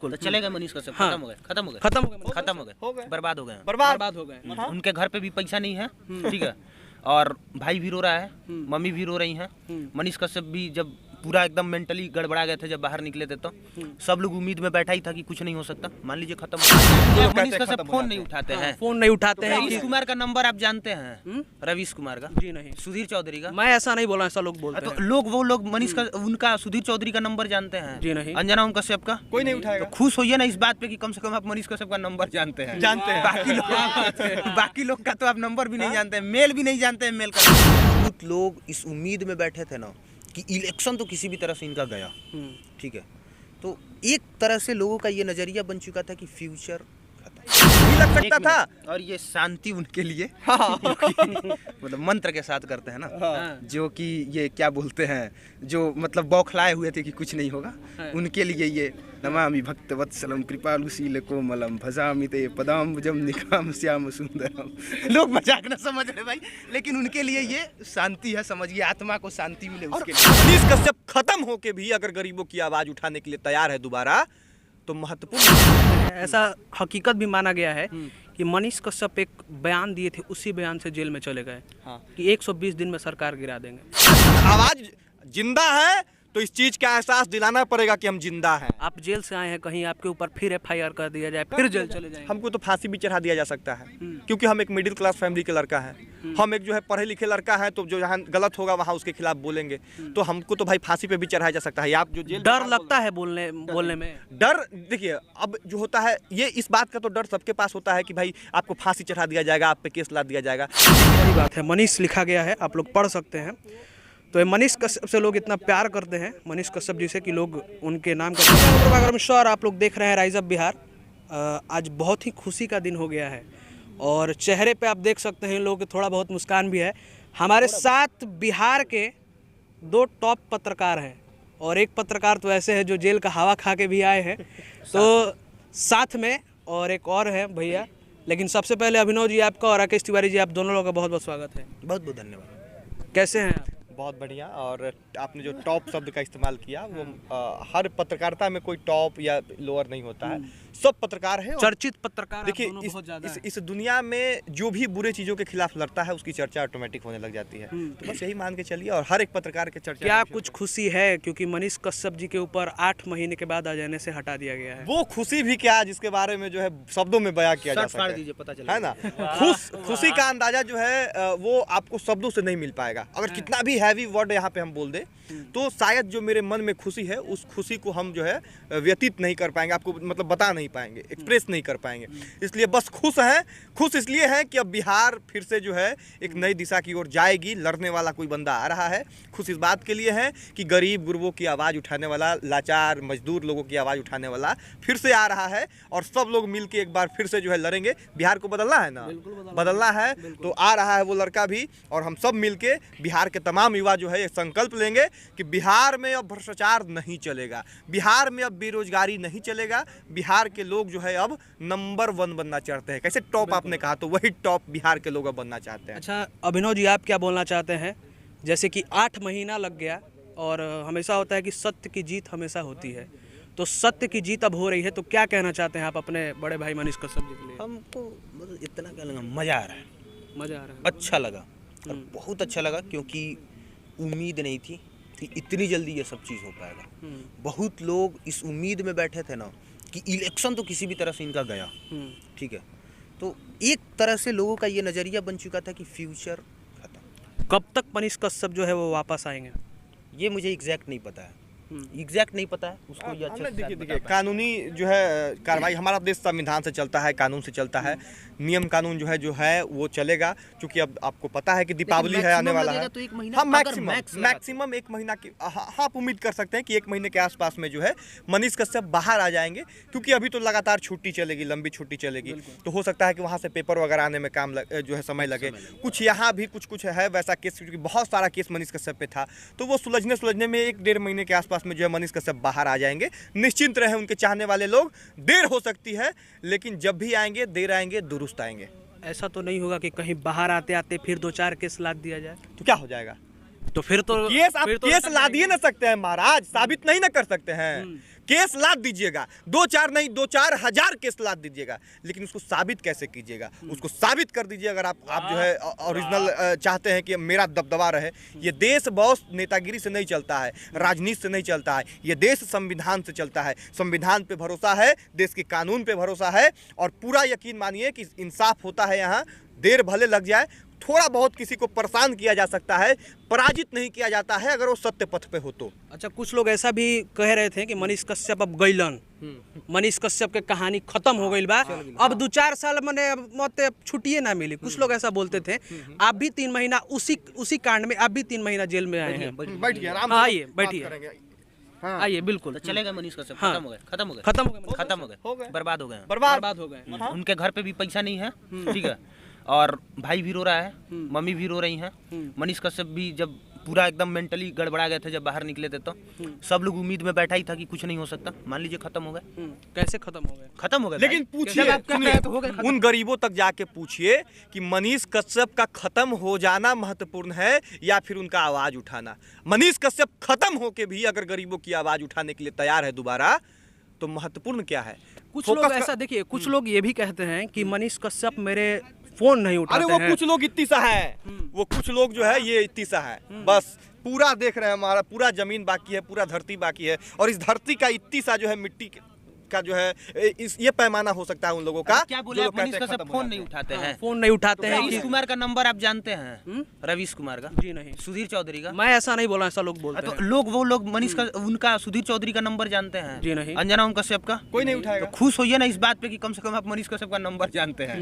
तो चलेगा मनीष कश्यप। खत्म हो गए, खत्म हो गए, खत्म हो गए, खत्म हो गए, बर्बाद हो गए, बर्बाद हो गए। उनके घर पे भी पैसा नहीं है, ठीक है, और भाई भी रो रहा है, मम्मी भी रो रही हैं। मनीष कश्यप भी जब पूरा एकदम मेंटली गड़बड़ा गए थे, जब बाहर निकले थे तो सब लोग उम्मीद में बैठा ही था कि कुछ नहीं हो सकता, मान लीजिए खत्म हो। मनीष कश्यप फोन नहीं उठाते हैं, फोन नहीं उठाते हैं। रवीश कुमार का नंबर आप जानते हैं? रवीश कुमार का? जी नहीं। सुधीर चौधरी का? मैं ऐसा नहीं बोला, ऐसा लोग बोलते हैं। तो वो लोग मनीष का उनका सुधीर चौधरी का नंबर जानते हैं? जी नहीं। अंजना ओम कश्यप का? कोई नहीं उठाएगा। तो खुश होइए ना इस बात पे कि कम से कम आप मनीष कश्यप का नंबर जानते हैं। बाकी लोग का तो आप नंबर भी नहीं जानते हैं, मेल भी नहीं जानते हैं, मेल का। बहुत लोग इस उम्मीद में बैठे थे ना कि इलेक्शन तो किसी भी तरह से इनका गया, ठीक है, तो एक तरह से लोगों का ये नजरिया बन चुका था कि फ्यूचर लग सकता था, और ये शांति उनके लिए मतलब मंत्र के साथ करते हैं ना, जो कि ये क्या बोलते हैं, जो मतलब बौखलाए हुए थे कि कुछ नहीं होगा, उनके लिए ये नमामि भक्तवत्सलम कृपालुशील कोमलम भजामि ते पदाम्बुजम निकाम श्याम सुंदरम। लोग मजाक ना समझ रहे भाई, लेकिन उनके लिए ये शांति है, समझिए, आत्मा को शांति मिले उसके लिए। मनीष कश्यप खत्म होके भी अगर गरीबों की आवाज उठाने के लिए तैयार है दोबारा, तो महत्वपूर्ण ऐसा हकीकत भी माना गया है कि मनीष कश्यप एक बयान दिए थे, उसी बयान से जेल में चले गए कि 120 दिन में सरकार गिरा देंगे। आवाज जिंदा है तो इस चीज का एहसास दिलाना पड़ेगा कि हम जिंदा हैं। आप जेल से आए हैं, कहीं आपके ऊपर फिर FIR कर दिया जाए, फिर जेल चले जाएंगे। हमको तो फांसी भी चढ़ा दिया जा सकता है, क्योंकि हम एक मिडिल क्लास फैमिली के लड़का है, हम एक जो है पढ़े लिखे लड़का है, तो जो यहाँ गलत होगा वहाँ उसके खिलाफ बोलेंगे, तो हमको तो भाई फांसी पे भी चढ़ाया जा सकता है। आप जो जेल डर लगता है बोलने में। डर देखिए, अब जो होता है ये, इस बात का तो डर सबके पास होता है कि भाई आपको फांसी चढ़ा दिया जाएगा, आप पे केस ला दिया जाएगा। बड़ी बात है, मनीष लिखा गया है, आप लोग पढ़ सकते हैं। तो ये मनीष कश्यप से लोग इतना प्यार करते हैं, मनीष कश्यप जी से, कि लोग उनके नाम का सर आप लोग देख रहे हैं राइज अप बिहार। आज बहुत ही खुशी का दिन हो गया है और चेहरे पे आप देख सकते हैं लोग थोड़ा बहुत मुस्कान भी है। हमारे साथ बिहार के 2 टॉप पत्रकार हैं और एक पत्रकार तो ऐसे है जो जेल का हवा खा के भी आए हैं, तो साथ में और एक और है भैया। लेकिन सबसे पहले अभिनव जी आपका और राकेश तिवारी जी, आप दोनों लोगों का बहुत बहुत स्वागत है। बहुत बहुत धन्यवाद। कैसे हैं आप? बहुत बढ़िया। और आपने जो टॉप शब्द का इस्तेमाल किया, वो हर पत्रकारिता में कोई टॉप या लोअर नहीं होता है, सब पत्रकार हैं, चर्चित पत्रकार। देखिए इस दुनिया में जो भी बुरे चीज़ों के खिलाफ लड़ता है उसकी चर्चा ऑटोमेटिक होने लग जाती है, तो बस यही मान के चलिए। और हर एक पत्रकार के चर्चा क्या कुछ खुशी है, क्योंकि मनीष कश्यप जी के ऊपर 8 महीने के बाद आ जाने से हटा दिया गया है? वो खुशी भी क्या जिसके बारे में जो है शब्दों में बयां किया जा सकता है, पता चला है ना। खुशी का अंदाजा जो है वो आपको शब्दों से नहीं मिल पाएगा। अगर कितना भी हैवी वर्ड यहाँ पे हम बोल दे तो शायद जो मेरे मन में खुशी है उस खुशी को हम जो है व्यतीत नहीं कर पाएंगे, आपको मतलब बता नहीं पाएंगे, एक्सप्रेस नहीं कर पाएंगे। इसलिए बस खुश हैं। खुश इसलिए हैं कि अब बिहार फिर से जो है एक नई दिशा की ओर जाएगी, लड़ने वाला कोई बंदा आ रहा है। खुश इस बात के लिए है कि गरीब गुरबों की आवाज़ उठाने वाला, लाचार मजदूर लोगों की आवाज़ उठाने वाला फिर से आ रहा है, और सब लोग मिल के एक बार फिर से जो है लड़ेंगे। बिहार को बदलना है ना, बदलना है, तो आ रहा है वो लड़का भी, और हम सब मिल के बिहार के तमाम युवा जो है संकल्प लेंगे कि बिहार में अब भ्रष्टाचार नहीं चलेगा, बिहार में अब बेरोजगारी नहीं चलेगा, बिहार के लोग जो है अब नंबर 1 बनना चाहते हैं। कैसे टॉप आपने कहा, तो वही टॉप बिहार के लोग अब बनना चाहते हैं। अच्छा अभिनव जी, आप क्या बोलना चाहते हैं? जैसे कि 8 महीना लग गया और हमेशा होता है कि सत्य की जीत हमेशा होती है, तो सत्य की जीत अब हो रही है, तो क्या कहना चाहते हैं आप अपने बड़े भाई मनीष कश्यप जी के लिए? हमको मतलब इतना क्या लगा, मज़ा आ रहा है, मज़ा आ रहा है, अच्छा लगा, और बहुत अच्छा लगा, क्योंकि उम्मीद नहीं थी कि इतनी जल्दी ये सब चीज़ हो पाएगा। बहुत लोग इस उम्मीद में बैठे थे ना कि इलेक्शन तो किसी भी तरह से इनका गया, ठीक है, तो एक तरह से लोगों का ये नज़रिया बन चुका था कि फ्यूचर खत्म। कब तक मनीष कश्यप जो है वो वापस आएंगे? ये मुझे एग्जैक्ट नहीं पता है, एग्जैक्ट नहीं पता है उसको। ये अच्छा देखिए कानूनी जो है कार्रवाई, हमारा देश संविधान से चलता है, कानून से चलता है, नियम कानून जो है वो चलेगा। क्योंकि अब आपको पता है कि दीपावली है आने वाला है, तो एक महीना, हाँ मैक्सिमम 1 महीना की, हाँ आप उम्मीद कर सकते हैं कि 1 महीने के आसपास में जो है मनीष कश्यप बाहर आ जाएंगे। क्योंकि अभी तो लगातार छुट्टी चलेगी, लंबी छुट्टी चलेगी, तो हो सकता है कि वहाँ से पेपर वगैरह आने में जो है समय लगे। कुछ यहाँ भी कुछ है वैसा केस, क्योंकि बहुत सारा केस मनीष कश्यप पे था, तो वो सुलझने में 1-1.5 महीने के आसपास में जो है मनीष कश्यप बाहर आ जाएंगे। निश्चिंत रहे उनके चाहने वाले लोग, देर हो सकती है लेकिन जब भी आएंगे, देर आएंगे दुरुस्त आएंगे। ऐसा तो नहीं होगा कि कहीं बाहर आते आते फिर 2-4 केस लाद दिया जाए? तो क्या हो जाएगा? तो फिर तो केस ला दिए ना सकते हैं महाराज, साबित नहीं ना कर सकते हैं। केस लाद दीजिएगा, 2-4 नहीं 2-4 हजार केस लाद दीजिएगा, लेकिन उसको साबित कैसे कीजिएगा? उसको साबित कर दीजिए अगर आप जो है ओरिजिनल चाहते हैं कि मेरा दबदबा रहे। ये देश बॉस नेतागिरी से नहीं चलता है, राजनीति से नहीं चलता है, ये देश संविधान से चलता है। संविधान पे भरोसा है, देश के कानून पे भरोसा है, और पूरा यकीन मानिए कि इंसाफ होता है यहाँ। देर भले लग जाए, थोड़ा बहुत किसी को परेशान किया जा सकता है, पराजित नहीं किया जाता है अगर वो सत्य पथ पे हो तो। अच्छा, कुछ लोग ऐसा भी कह रहे थे कि मनीष कश्यप अब गइलन, मनीष कश्यप के कहानी खत्म हो गई बा, अब 2-4 साल मैंने मत छुट्टिए ना मिली। कुछ लोग ऐसा बोलते थे। आप भी 3 महीना उसी कांड में आप भी 3 महीना जेल में आए हैं। बैठिए आराम से, आइए बैठिए, आइए बिल्कुल। तो चलेगा मनीष कश्यप, हाँ। खत्म हो गए, खत्म हो गए, खत्म हो गए, खत्म हो गए, बर्बाद हो गए, बर्बाद हो गए। उनके घर पे भी पैसा नहीं है, ठीक है, और भाई भी रो रहा है, मम्मी भी रो रही हैं। मनीष कश्यप भी जब पूरा एकदम मेंटली गड़बड़ा गए थे, जब बाहर निकले थे तो सब लोग उम्मीद में बैठा ही था कि कुछ नहीं हो सकता। मान लीजिए खत्म हो गए। कैसे खत्म हो गए? खत्म हो गए लेकिन भाई। पूछिए, जब आप कह रहे हैं तो हो गए सुनिए, खत्म। उन गरीबों तक जाके पूछिए कि मनीष कश्यप का खत्म हो जाना महत्वपूर्ण है या फिर उनका आवाज उठाना। मनीष कश्यप खत्म होके भी अगर गरीबों की आवाज उठाने के लिए तैयार है दोबारा, तो महत्वपूर्ण क्या है? कुछ लोग ऐसा, देखिए, कुछ लोग ये भी कहते हैं कि मनीष कश्यप मेरे फोन नहीं उठाते अरे वो हैं। कुछ लोग इतनी सा है, वो कुछ लोग जो है ये इतनी सा है, बस पूरा देख रहे हैं, हमारा पूरा जमीन बाकी है, पूरा धरती बाकी है, और इस धरती का इतनी सा जो है मिट्टी का जो है ये पैमाना हो सकता है उन लोगों का। क्या बोले जो आप, लोग मनीष कहते हैं कश्यप खत्म हो फोन जाते नहीं हैं। उठाते हैं? फोन नहीं उठाते हैं रवीश कि कुमार का नंबर आप जानते हैं? रवीश कुमार का? जी नहीं, सुधीर चौधरी का? मैं ऐसा नहीं बोला, ऐसा लोग बोलते तो हैं। वो लोग मनीष का उनका सुधीर चौधरी का नंबर जानते हैं? जी नहीं। अंजना ओम कश्यप का? कोई नहीं उठाएगा। तो खुश होइए ना इस बात पे कि कम से कम आप मनीष कश्यप का नंबर जानते हैं।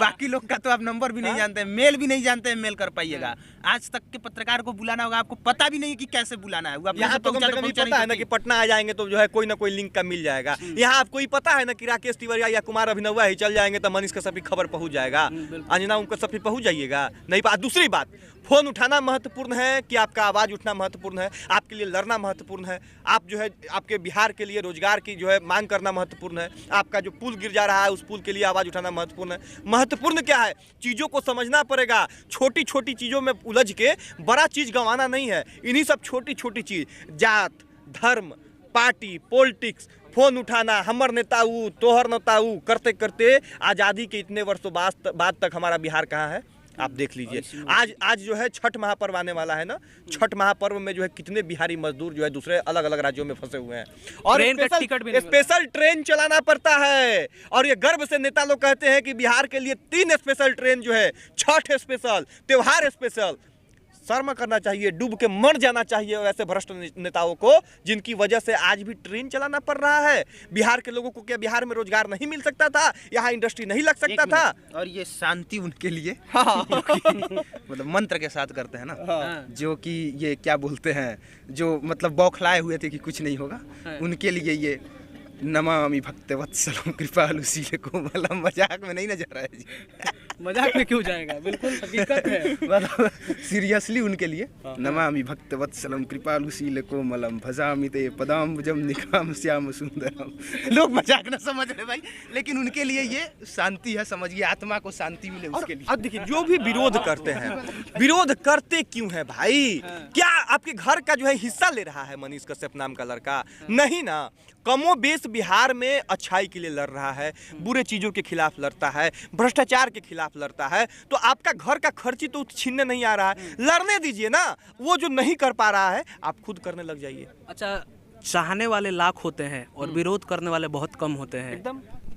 बाकी लोग का तो आप नंबर भी नहीं जानते हैं, मेल भी नहीं जानते हैं, मेल कर पाइएगा। आज तक के पत्रकार को बुलाना होगा, आपको पता भी नहीं कि कैसे बुलाना है। वो अपने यहाँ से तो कम पहुंचा से तो कम ये पहुंचा पता है ना नहीं कि पटना आ जाएंगे तो जो है कोई ना कोई लिंक का मिल जाएगा। यहाँ आपको ही पता है ना कि राकेश तिवारी या कुमार अभिनव ही चल जाएंगे तो मनीष कश्यप की खबर पहुंच जाएगा, अंजना उनका सब पहुंच जाइएगा। नहीं बात, दूसरी बात, फोन उठाना महत्वपूर्ण है कि आपका आवाज उठना महत्वपूर्ण है, आपके लिए लड़ना महत्वपूर्ण है, आप जो है आपके बिहार के लिए रोजगार की जो है मांग करना महत्वपूर्ण है, आपका जो पुल गिर जा रहा है उस पुल के लिए आवाज उठाना महत्वपूर्ण है। महत्वपूर्ण क्या है? चीजों को समझना पड़ेगा। छोटी छोटी चीजों में उलझ के बड़ा चीज गंवाना नहीं है। इन्हीं सब छोटी छोटी चीज, जात, धर्म, पार्टी, पॉलिटिक्स, फोन उठाना, हमर नेता ऊ, तोहर नेता ऊ करते करते आज़ादी के इतने वर्षों बाद तक हमारा बिहार कहाँ है आप देख लीजिए। आज जो है छठ महापर्व आने वाला है ना, छठ महापर्व में जो है कितने बिहारी मजदूर जो है दूसरे अलग अलग राज्यों में फंसे हुए हैं, और ट्रेन का टिकट भी नहीं स्पेशल ट्रेन चलाना पड़ता है। और ये गर्व से नेता लोग कहते हैं कि बिहार के लिए 3 स्पेशल ट्रेन जो है, छठ स्पेशल, त्योहार स्पेशल। शर्म करना चाहिए, डूब के मर जाना चाहिए वैसे भ्रष्ट नेताओं को, जिनकी वजह से आज भी ट्रेन चलाना पड़ रहा है। बिहार के लोगों को क्या बिहार में रोजगार नहीं मिल सकता था? यहाँ इंडस्ट्री नहीं लग सकता था? और ये शांति उनके लिए मतलब मंत्र के साथ करते हैं ना, जो कि ये क्या बोलते हैं, जो मतलब बौखलाए हुए थे कि कुछ नहीं होगा, उनके लिए ये नमामि भक्तवत्सलम कृपालु शील कोमलम। मजाक में नहीं नजर रहा है जी, मजाक में क्यों जाएगा, बिल्कुल हकीकत है। मतलब सीरियसली उनके लिए नमामि भक्तवत्सलम कृपालु शील कोमलम भजामि ते पदाम्बुजम निकाम श्याम सुंदरम। लोग मजाक ना समझ रहे भाई, लेकिन उनके लिए ये शांति है, समझिए, आत्मा को शांति मिले उसके लिए। अब देखिए, जो भी विरोध करते हैं, विरोध करते क्यों है भाई? क्या आपके घर का जो है हिस्सा ले रहा है मनीष कश्यप नाम का लड़का? नहीं ना, कमो बेश बिहार में अच्छाई के लिए लड़ रहा है, बुरे चीजों के खिलाफ लड़ता है, भ्रष्टाचार के खिलाफ लड़ता है। तो आपका घर का खर्ची तो छीनने नहीं आ रहा है, लड़ने दीजिए ना। वो जो नहीं कर पा रहा है आप खुद करने लग जाइए। अच्छा, चाहने वाले लाख होते हैं और विरोध करने वाले बहुत कम होते हैं।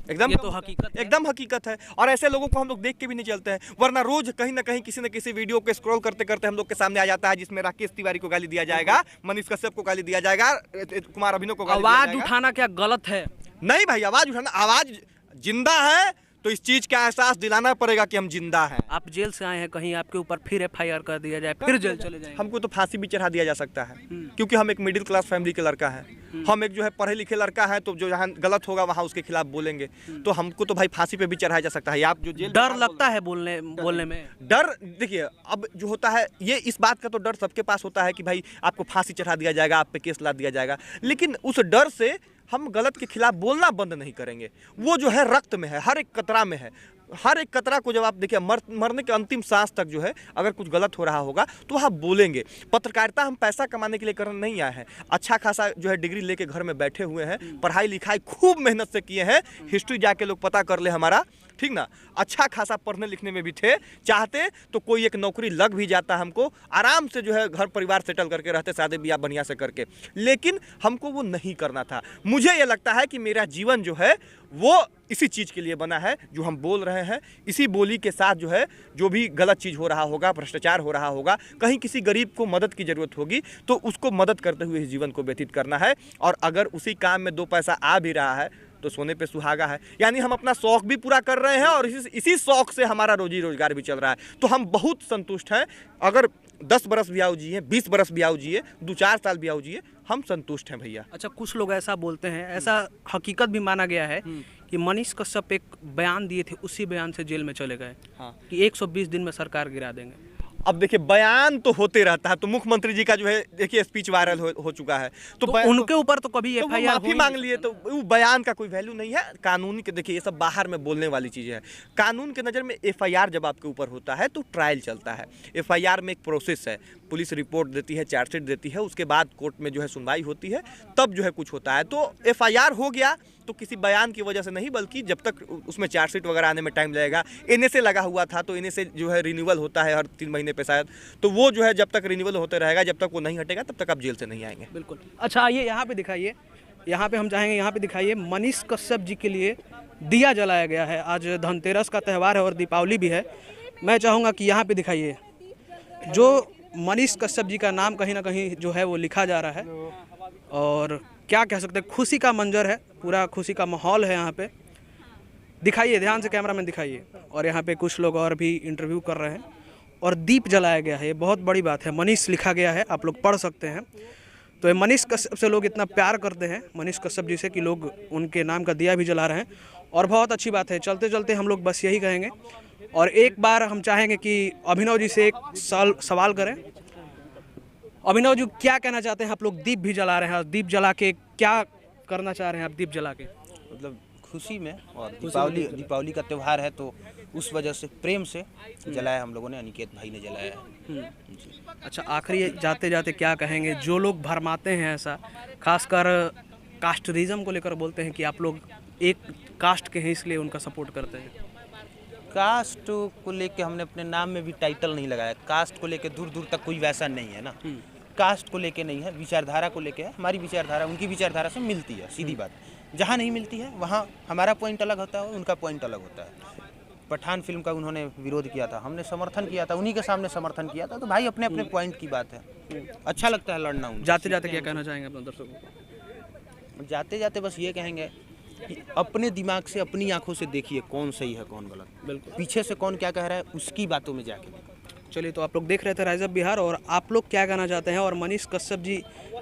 एकदम ये तो हकीकत है। एकदम हकीकत है। और ऐसे लोगों को हम लोग देख के भी नहीं चलते हैं, वरना रोज कहीं ना कहीं किसी न किसी वीडियो को स्क्रॉल करते करते हम लोग के सामने आ जाता है जिसमें राकेश तिवारी को गाली दिया जाएगा, मनीष कश्यप को गाली दिया जाएगा, कुमार अभिनव को गाली दिया आवाज जाएगा। उठाना क्या गलत है? नहीं भाई, आवाज उठाना, आवाज जिंदा है तो इस चीज का एहसास दिलाना पड़ेगा कि हम जिंदा हैं। आप जेल से आए हैं, कहीं आपके ऊपर फिर FIR कर दिया जाए, फिर जेल चले जाएंगे। हमको तो फांसी भी चढ़ा दिया जा सकता है, क्योंकि हम एक मिडिल क्लास फैमिली के लड़का है। हम एक जो है पढ़े लिखे लड़का है, तो जो जहाँ गलत होगा वहाँ उसके खिलाफ बोलेंगे, तो हमको तो भाई फांसी पे भी चढ़ाया जा सकता है। आप जो जेल डर लगता है बोलने में? डर, देखिए, अब जो होता है ये, इस बात का तो डर सबके पास होता है कि भाई आपको फांसी चढ़ा दिया जाएगा, आप पे केस ला दिया जाएगा, लेकिन उस डर से हम गलत के खिलाफ बोलना बंद नहीं करेंगे। वो जो है रक्त में है, हर एक कतरा में है। हर एक कतरा को जब आप देखिए मरने के अंतिम सांस तक जो है अगर कुछ गलत हो रहा होगा तो आप बोलेंगे। पत्रकारिता हम पैसा कमाने के लिए करने नहीं आए हैं। अच्छा खासा जो है डिग्री लेके घर में बैठे हुए हैं, पढ़ाई लिखाई खूब मेहनत से किए हैं, हिस्ट्री जाके लोग पता कर ले हमारा, ठीक ना, अच्छा खासा पढ़ने लिखने में भी थे, चाहते तो कोई एक नौकरी लग भी जाता हमको, आराम से जो है घर परिवार सेटल करके रहते, शादी ब्याह बढ़िया से करके, लेकिन हमको वो नहीं करना था। मुझे ये लगता है कि मेरा जीवन जो है वो इसी चीज़ के लिए बना है जो हम बोल रहे हैं। इसी बोली के साथ जो है जो भी गलत चीज़ हो रहा होगा, भ्रष्टाचार हो रहा होगा, कहीं किसी गरीब को मदद की ज़रूरत होगी तो उसको मदद करते हुए इस जीवन को व्यतीत करना है। और अगर उसी काम में 2 पैसा आ भी रहा है तो सोने पे सुहागा है। यानी हम अपना शौक भी पूरा कर रहे हैं और इसी शौक से हमारा रोजी रोजगार भी चल रहा है। तो हम बहुत संतुष्ट हैं। अगर 10 बरस भी आओ जिए, 20 बरस भी आओ जिए, 2-4 साल भी आओ जिए, हम संतुष्ट हैं भैया। अच्छा, कुछ लोग ऐसा बोलते हैं, ऐसा हकीकत भी माना गया है कि मनीष कश्यप एक बयान दिए थे, उसी बयान से जेल में चले गए। हाँ। कि 120 दिन में सरकार गिरा देंगे। अब देखिए बयान तो होते रहता है, तो मुख्यमंत्री जी का जो है देखिए स्पीच वायरल हो चुका है, तो उनके ऊपर तो कभी तो एफआईआर माफी मांग लिए, तो वो बयान का कोई वैल्यू नहीं है। कानून के देखिए ये सब बाहर में बोलने वाली चीज़ें हैं। कानून के नज़र में एफआईआर जब आपके ऊपर होता है तो ट्रायल चलता है। एफआईआर में एक प्रोसेस है, पुलिस रिपोर्ट देती है, चार्जशीट देती है, उसके बाद कोर्ट में जो है सुनवाई होती है, तब जो है कुछ होता है। तो एफआईआर हो गया तो किसी बयान की वजह से नहीं, बल्कि जब तक उसमें चार्जशीट वगैरह आने में टाइम लगेगा। एनए लगा हुआ था तो एनए जो है रिन्यूअल होता है हर 3 महीने पे शायद, तो वो जो है जब तक रिन्यूअल होते रहेगा, जब तक वो नहीं हटेगा तब तक आप जेल से नहीं आएंगे। बिल्कुल। अच्छा, ये यहाँ पे दिखाइए, यहाँ पे हम चाहेंगे, यहाँ पे दिखाइए, मनीष कश्यप जी के लिए दिया जलाया गया है। आज धनतेरस का त्यौहार है और दीपावली भी है। मैं चाहूँगा कि यहाँ पे दिखाइए, जो मनीष कश्यप जी का नाम कहीं ना कहीं जो है वो लिखा जा रहा है, और क्या कह सकते हैं, खुशी का मंजर है, पूरा खुशी का माहौल है यहाँ पे। दिखाइए, ध्यान से कैमरा मैन दिखाइए। और यहाँ पे कुछ लोग और भी इंटरव्यू कर रहे हैं और दीप जलाया गया है। ये बहुत बड़ी बात है। मनीष लिखा गया है, आप लोग पढ़ सकते हैं। तो ये मनीष कश्यप से लोग इतना प्यार करते हैं, मनीष कश्यप जी से, कि लोग उनके नाम का दिया भी जला रहे हैं, और बहुत अच्छी बात है। चलते चलते हम लोग बस यही कहेंगे, और एक बार हम चाहेंगे कि अभिनव जी से एक सवाल करें। अभिनव जी, क्या कहना चाहते हैं? आप लोग दीप भी जला रहे हैं, दीप जला के क्या करना चाह रहे हैं आप दीप जला के? मतलब खुशी में, और दीपावली का त्यौहार है तो उस वजह से प्रेम से जलाया हम लोगों ने, अनिकेत भाई ने जलाया है। अच्छा, आखिरी जाते जाते क्या कहेंगे जो लोग भरमाते हैं ऐसा, खासकर कास्टरिज्म को लेकर बोलते हैं कि आप लोग एक कास्ट के हैं इसलिए उनका सपोर्ट करते हैं? कास्ट को लेके हमने अपने नाम में भी टाइटल नहीं लगाया। कास्ट को लेके दूर दूर तक कोई वैसा नहीं है ना। कास्ट को लेके नहीं है, विचारधारा को लेके है। हमारी विचारधारा उनकी विचारधारा से मिलती है, सीधी बात। जहाँ नहीं मिलती है वहाँ हमारा पॉइंट अलग होता है, उनका पॉइंट अलग होता है। पठान फिल्म का उन्होंने विरोध किया था, हमने समर्थन किया था, उन्हीं के सामने समर्थन किया था। तो भाई अपने अपने पॉइंट की बात है, अच्छा लगता है लड़ना। जाते जाते क्या कहना चाहेंगे अपने दर्शकों को? जाते जाते बस ये कहेंगे कि अपने दिमाग से, अपनी आंखों से देखिए कौन सही है कौन गलत। बिल्कुल। पीछे से कौन क्या कह रहा है उसकी बातों में जाके। चलिए, तो आप लोग देख रहे थे राइज अप बिहार, और आप लोग क्या कहना चाहते हैं, और मनीष कश्यप जी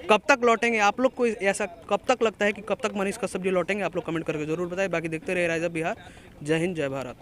कब तक लौटेंगे? आप लोग को ऐसा कब तक लगता है कि कब तक मनीष कश्यप जी लौटेंगे? आप लोग कमेंट करके जरूर बताएं। बाकी देखते रहे राइज अप बिहार। जय हिंद, जय भारत।